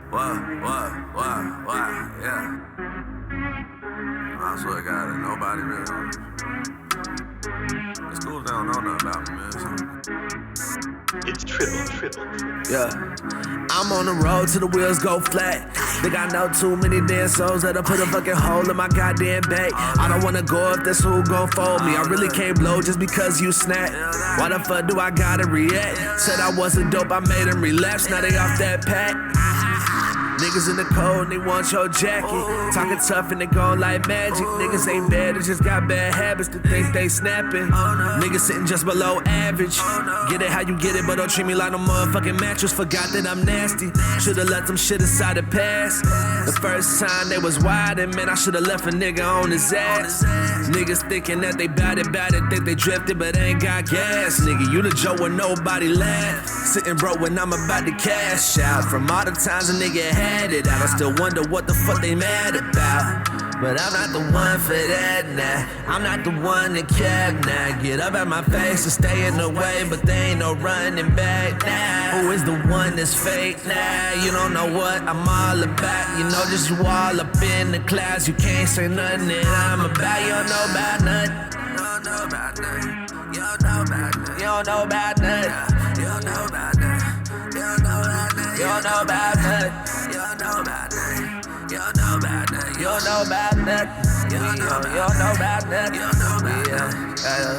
What, yeah. I swear to God, that nobody really. The schools don't know nothing about me, man. It's triple. Yeah, I'm on the road till the wheels go flat. Think I know too many damn souls that'll put a fucking hole in my goddamn back. I don't wanna go if that's who gon' fold me. I really can't blow just because you snap. Why the fuck do I gotta react? Said I wasn't dope, I made him relapse. Now they off that pack. Niggas in the cold and they want your jacket. Talking tough and they gone like magic. Niggas ain't bad, they just got bad habits to think they snapping. Niggas sitting just below average. Get it how you get it, but don't treat me like no motherfucking mattress. Forgot that I'm nasty. Should've left them shit inside the past. The first time they was wide, and man, I should've left a nigga on his ass. Niggas thinking that they bout it, think they drifted, but ain't got gas. Nigga, you the Joe where nobody laugh. Sitting broke when I'm about to cash out. From all the times a nigga had it out, I still wonder what the fuck they mad about. But I'm not the one for that now. I'm not the one that kept now. Get up at my face and stay in the way, but there ain't no running back now. Who is the one that's fake now? You don't know what I'm all about. You know just you all up in the clouds. You can't say nothing that I'm about. You don't know about nothing. You don't know about nothing. You don't know about nothing. You don't know about nothing. You don't know about nothing. You don't know about nothing. You don't know about nothing. You don't know about nothing. You don't know about nothing. You don't know about nothing. You don't know about nothing. You don't know about nothing.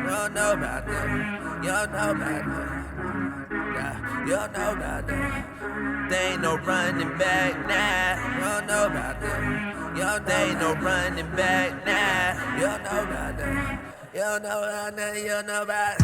You don't know about nothing. You don't know about nothing. Yeah, you don't know about nothing. There ain't no running back now. You don't know about nothing. There ain't no running back now. You don't know about nothing. You don't know about nothing. You don't know about